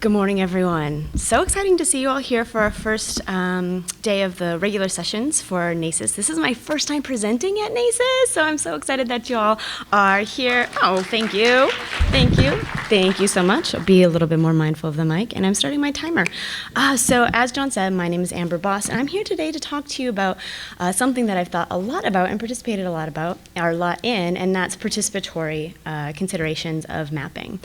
Good morning, everyone. So exciting to see you all here for our first day of the regular sessions for NACIS. This is my first time presenting at NACIS, so I'm so excited that you all are here. Oh, thank you. Thank you. Thank you so much. I'll be a little bit more mindful of the mic, and I'm starting my timer. So as John said, my name is Amber Bosse, and I'm here today to talk to you about something that I've thought a lot about and participated a lot in, and that's participatory considerations of mapping.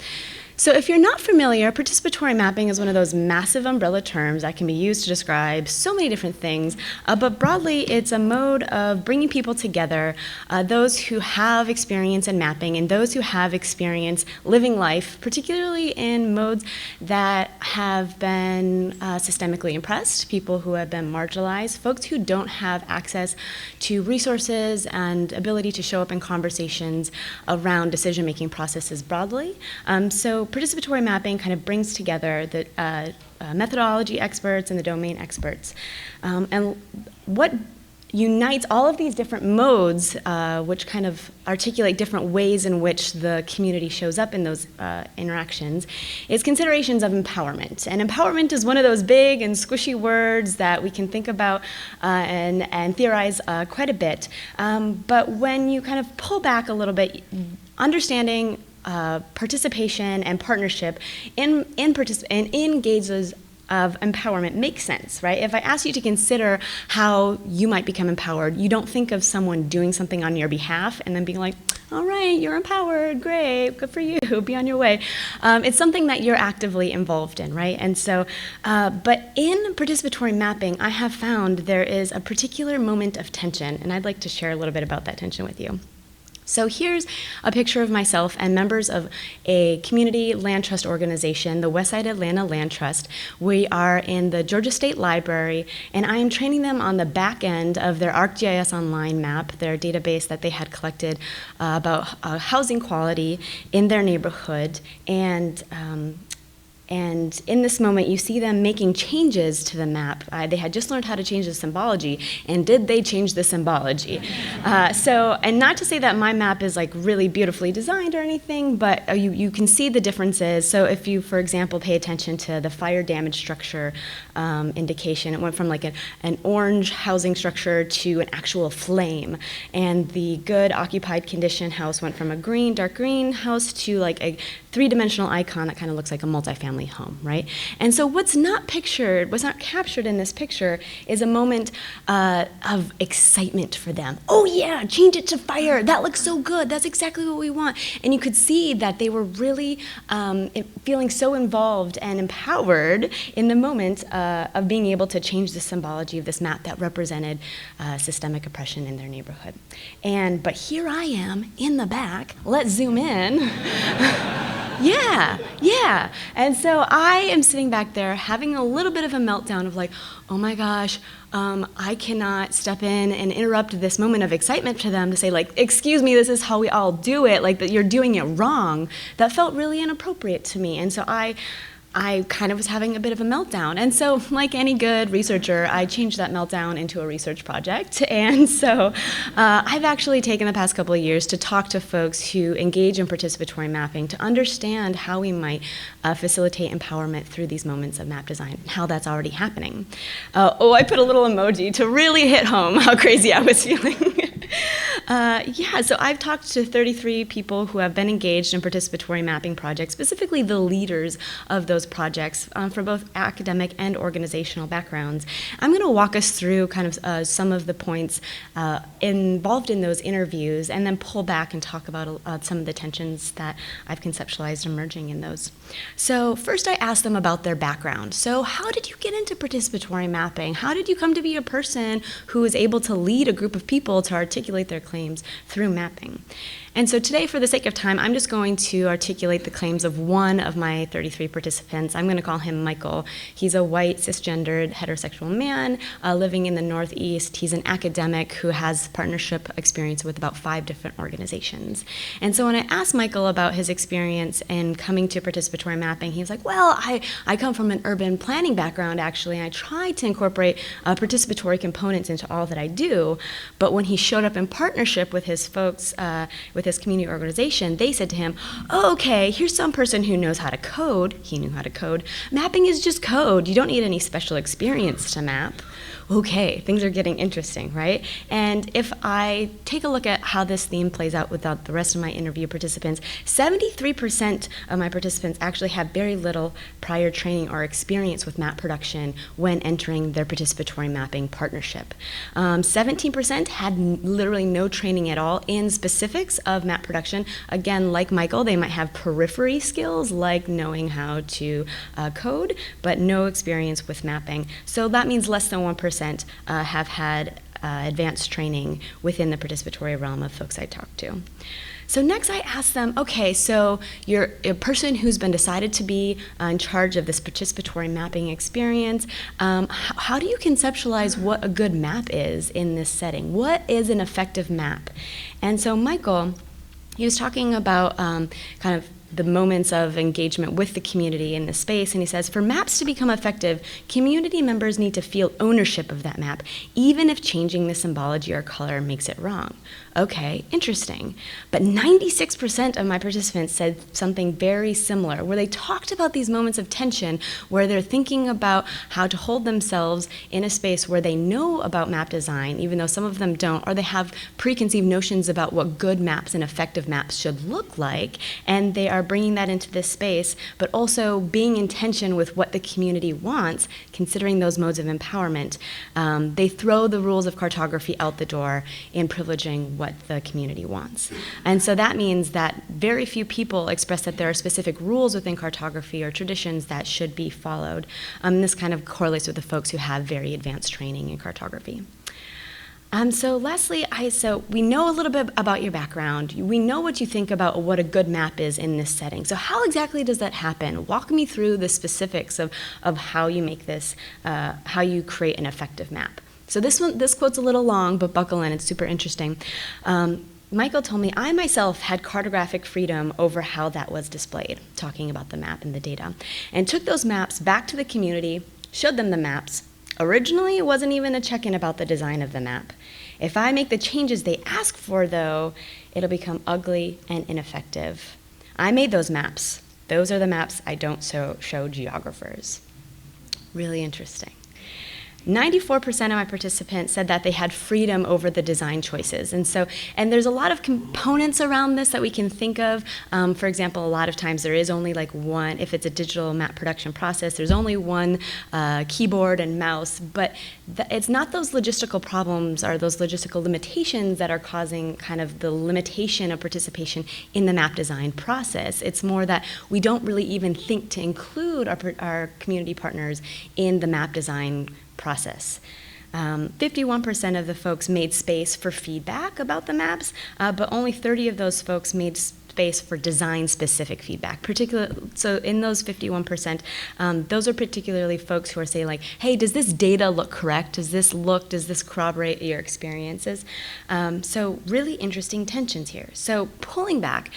So if you're not familiar, participatory mapping is one of those massive umbrella terms that can be used to describe so many different things, but broadly it's a mode of bringing people together, those who have experience in mapping and those who have experience living life, particularly in modes that have been systemically oppressed, people who have been marginalized, folks who don't have access to resources and ability to show up in conversations around decision-making processes broadly. So participatory mapping kind of brings together the methodology experts and the domain experts. And what unites all of these different modes, which kind of articulate different ways in which the community shows up in those interactions, is considerations of empowerment. And empowerment is one of those big and squishy words that we can think about and theorize quite a bit. But when you kind of pull back a little bit, understanding participation and partnership in engages of empowerment makes sense, right? If I ask you to consider how you might become empowered, you don't think of someone doing something on your behalf and then being like, all right, you're empowered, great, good for you, be on your way. It's something that you're actively involved in, right? And so, but in participatory mapping, I have found there is a particular moment of tension, and I'd like to share a little bit about that tension with you. So here's a picture of myself and members of a community land trust organization, the Westside Atlanta Land Trust. We are in the Georgia State Library, and I am training them on the back end of their ArcGIS Online map, their database that they had collected about housing quality in their neighborhood. And in this moment, you see them making changes to the map. They had just learned how to change the symbology, and did they change the symbology? And not to say that my map is like really beautifully designed or anything, but you can see the differences. So if you, for example, pay attention to the fire damage structure indication, it went from like an orange housing structure to an actual flame. And the good occupied condition house went from a green, dark green house to like a three-dimensional icon that kind of looks like a multifamily home, right? And so what's not captured in this picture is a moment of excitement for them. Oh yeah, change it to fire, that looks so good, that's exactly what we want. And you could see that they were really feeling so involved and empowered in the moment of being able to change the symbology of this map that represented systemic oppression in their neighborhood. But here I am in the back, let's zoom in. Yeah. And so I am sitting back there having a little bit of a meltdown of like, oh my gosh, I cannot step in and interrupt this moment of excitement to them to say like, excuse me, this is how we all do it, like that you're doing it wrong. That felt really inappropriate to me. And so I kind of was having a bit of a meltdown. And so, like any good researcher, I changed that meltdown into a research project. And so I've actually taken the past couple of years to talk to folks who engage in participatory mapping to understand how we might facilitate empowerment through these moments of map design, and how that's already happening. I put a little emoji to really hit home how crazy I was feeling. So I've talked to 33 people who have been engaged in participatory mapping projects, specifically the leaders of those projects from both academic and organizational backgrounds. I'm going to walk us through kind of some of the points involved in those interviews, and then pull back and talk about some of the tensions that I've conceptualized emerging in those. So first I asked them about their background. So how did you get into participatory mapping? How did you come to be a person who is able to lead a group of people to articulate their claims through mapping? And so today, for the sake of time, I'm just going to articulate the claims of one of my 33 participants. I'm going to call him Michael. He's a white, cisgendered, heterosexual man living in the Northeast. He's an academic who has partnership experience with about 5 different organizations. And so when I asked Michael about his experience in coming to participatory mapping, he was like, well, I come from an urban planning background, actually, and I try to incorporate participatory components into all that I do. But when he showed up in partnership with his folks, with with his community organization, they said to him, oh, okay, here's some person who knows how to code. He knew how to code. Mapping is just code. You don't need any special experience to map. Okay, things are getting interesting, right? And if I take a look at how this theme plays out without the rest of my interview participants, 73% of my participants actually have very little prior training or experience with map production when entering their participatory mapping partnership. 17% had literally no training at all in specifics of map production. Again, like Michael, they might have periphery skills like knowing how to code, but no experience with mapping. So that means less than 1% have had advanced training within the participatory realm of folks I talked to. So next I asked them, okay, so you're a person who's been decided to be in charge of this participatory mapping experience. How do you conceptualize what a good map is in this setting? What is an effective map? And so Michael, he was talking about kind of the moments of engagement with the community in the space, and he says, for maps to become effective, community members need to feel ownership of that map, even if changing the symbology or color makes it wrong. Okay, interesting. But 96% of my participants said something very similar, where they talked about these moments of tension, where they're thinking about how to hold themselves in a space where they know about map design, even though some of them don't, or they have preconceived notions about what good maps and effective maps should look like, and they are bringing that into this space, but also being in tension with what the community wants, considering those modes of empowerment. They throw the rules of cartography out the door in privileging what the community wants. And so that means that very few people express that there are specific rules within cartography or traditions that should be followed. This kind of correlates with the folks who have very advanced training in cartography. So lastly, so we know a little bit about your background. We know what you think about what a good map is in this setting. So how exactly does that happen? Walk me through the specifics of how you make this, how you create an effective map. So this quote's a little long, but buckle in, it's super interesting. Michael told me, I myself had cartographic freedom over how that was displayed, talking about the map and the data, and took those maps back to the community, showed them the maps. Originally, it wasn't even a check-in about the design of the map. If I make the changes they ask for, though, it'll become ugly and ineffective. I made those maps. Those are the maps I don't show geographers. Really interesting. 94% of my participants said that they had freedom over the design choices. And there's a lot of components around this that we can think of. For example, a lot of times there is only like one, if it's a digital map production process, there's only one keyboard and mouse, but it's not those logistical problems or those logistical limitations that are causing kind of the limitation of participation in the map design process. It's more that we don't really even think to include our community partners in the map design process. 51% of the folks made space for feedback about the maps, but only 30 of those folks made space for design-specific feedback. So in those 51%, those are particularly folks who are saying like, hey, does this data look correct? Does this corroborate your experiences? So really interesting tensions here. So pulling back,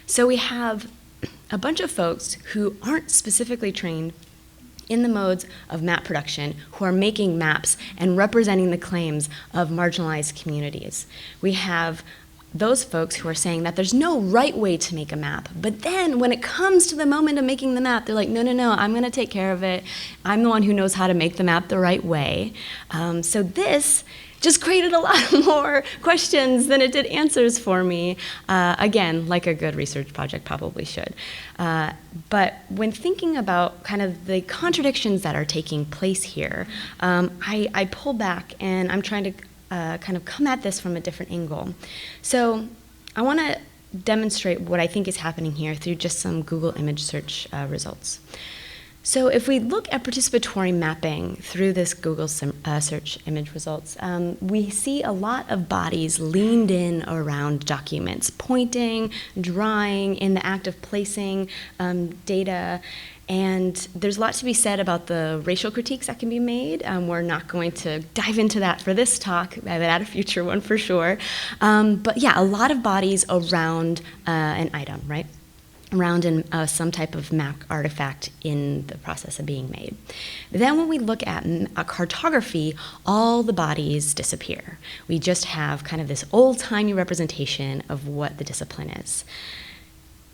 so we have a bunch of folks who aren't specifically trained in the modes of map production who are making maps and representing the claims of marginalized communities. We have those folks who are saying that there's no right way to make a map, but then when it comes to the moment of making the map, they're like, no, I'm gonna take care of it. I'm the one who knows how to make the map the right way. So this just created a lot more questions than it did answers for me. Again, like a good research project probably should. But when thinking about kind of the contradictions that are taking place here, I pull back and I'm trying to kind of come at this from a different angle. So I want to demonstrate what I think is happening here through just some Google image search results. So if we look at participatory mapping through this Google search image results, we see a lot of bodies leaned in around documents, pointing, drawing, in the act of placing data. And there's a lot to be said about the racial critiques that can be made. We're not going to dive into that for this talk, but at a future one for sure. But yeah, a lot of bodies around an item, right? around some type of map artifact in the process of being made. But then when we look at cartography, all the bodies disappear. We just have kind of this old-timey representation of what the discipline is.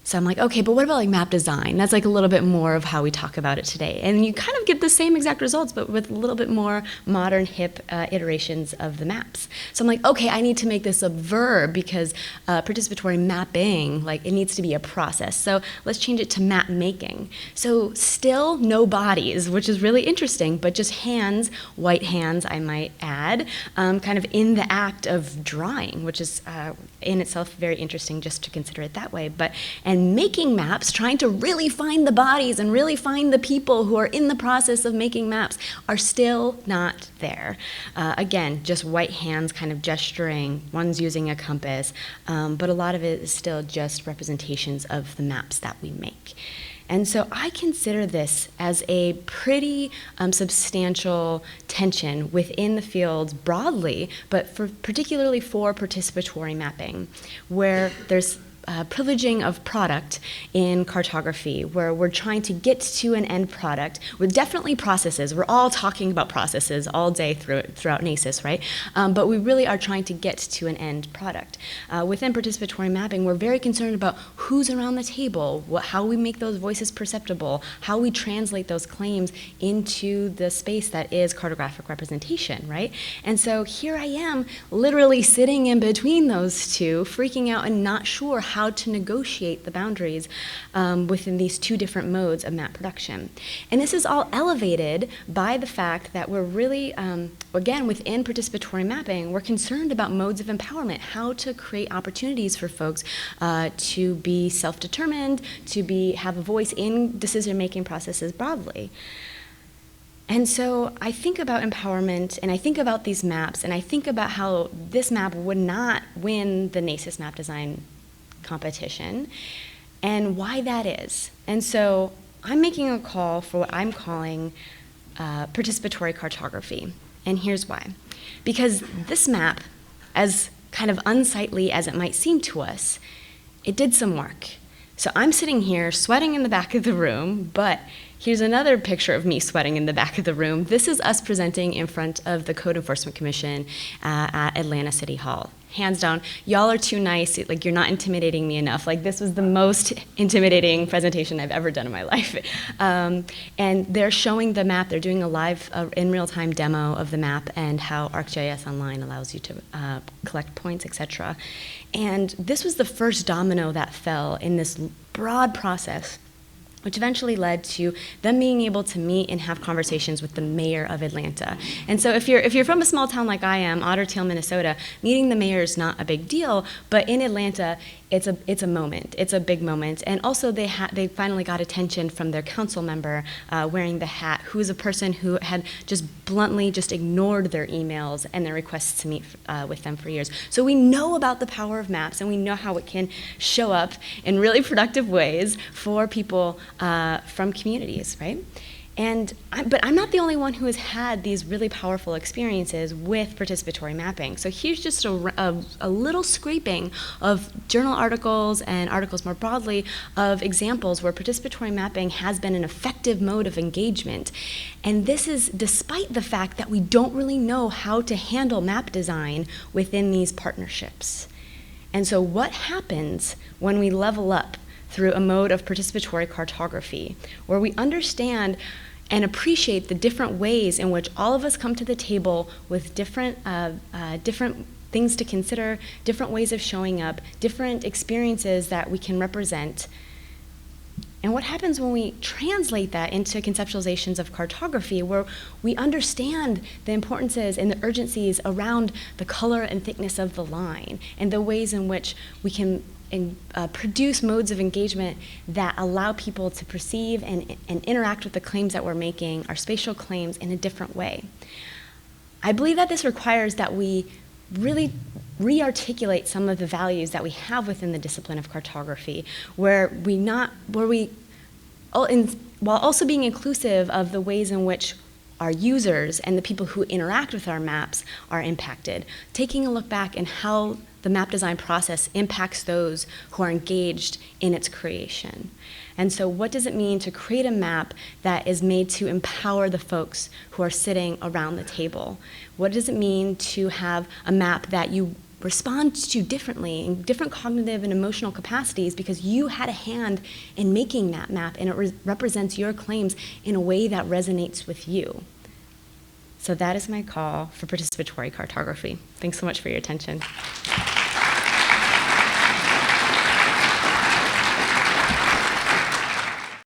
So I'm like, okay, but what about like map design? That's like a little bit more of how we talk about it today. And you kind of get the same exact results, but with a little bit more modern, hip iterations of the maps. So I'm like, okay, I need to make this a verb because participatory mapping, like it needs to be a process. So let's change it to map making. So still no bodies, which is really interesting, but just hands, white hands, I might add, kind of in the act of drawing, which is in itself very interesting just to consider it that way. And making maps, trying to really find the bodies and really find the people who are in the process of making maps are still not there. Again, just white hands kind of gesturing, one's using a compass, but a lot of it is still just representations of the maps that we make. And so I consider this as a pretty substantial tension within the field broadly, but particularly for participatory mapping, where there's privileging of product in cartography, where we're trying to get to an end product with definitely processes. We're all talking about processes all day throughout NACIS, right? But we really are trying to get to an end product. Within participatory mapping, we're very concerned about who's around the table, how we make those voices perceptible, how we translate those claims into the space that is cartographic representation, right? And so here I am, literally sitting in between those two, freaking out and not sure how to negotiate the boundaries within these two different modes of map production. And this is all elevated by the fact that we're really, again, within participatory mapping, we're concerned about modes of empowerment, how to create opportunities for folks to be self-determined, to have a voice in decision-making processes broadly. And so I think about empowerment, and I think about these maps, and I think about how this map would not win the NACIS map design competition, and why that is. And so I'm making a call for what I'm calling participatory cartography. And here's why. Because this map, as kind of unsightly as it might seem to us, it did some work. So I'm sitting here sweating in the back of the room, but here's another picture of me sweating in the back of the room. This is us presenting in front of the Code Enforcement Commission at Atlanta City Hall. Hands down, y'all are too nice, like you're not intimidating me enough. Like this was the most intimidating presentation I've ever done in my life. And they're showing the map, they're doing a live, in real-time demo of the map and how ArcGIS Online allows you to collect points, etc. And this was the first domino that fell in this broad process, which eventually led to them being able to meet and have conversations with the mayor of Atlanta. And so if you're from a small town like I am, Otter Tail, Minnesota, meeting the mayor is not a big deal, but in Atlanta, it's a moment. It's a big moment. And also they finally got attention from their council member wearing the hat, who is a person who had just bluntly just ignored their emails and their requests to meet with them for years. So we know about the power of maps, and we know how it can show up in really productive ways for people from communities, right? But I'm not the only one who has had these really powerful experiences with participatory mapping. So here's just a little scraping of journal articles and articles more broadly of examples where participatory mapping has been an effective mode of engagement. And this is despite the fact that we don't really know how to handle map design within these partnerships. And so what happens when we level up through a mode of participatory cartography, where we understand and appreciate the different ways in which all of us come to the table with different things to consider, different ways of showing up, different experiences that we can represent. And what happens when we translate that into conceptualizations of cartography, where we understand the importances and the urgencies around the color and thickness of the line, and the ways in which we can produce modes of engagement that allow people to perceive and interact with the claims that we're making, our spatial claims, in a different way. I believe that this requires that we really re-articulate some of the values that we have within the discipline of cartography, while also being inclusive of the ways in which our users and the people who interact with our maps are impacted. Taking a look back and how the map design process impacts those who are engaged in its creation. And so what does it mean to create a map that is made to empower the folks who are sitting around the table? What does it mean to have a map that you respond to differently in different cognitive and emotional capacities because you had a hand in making that map and it represents your claims in a way that resonates with you? So that is my call for participatory cartography. Thanks so much for your attention.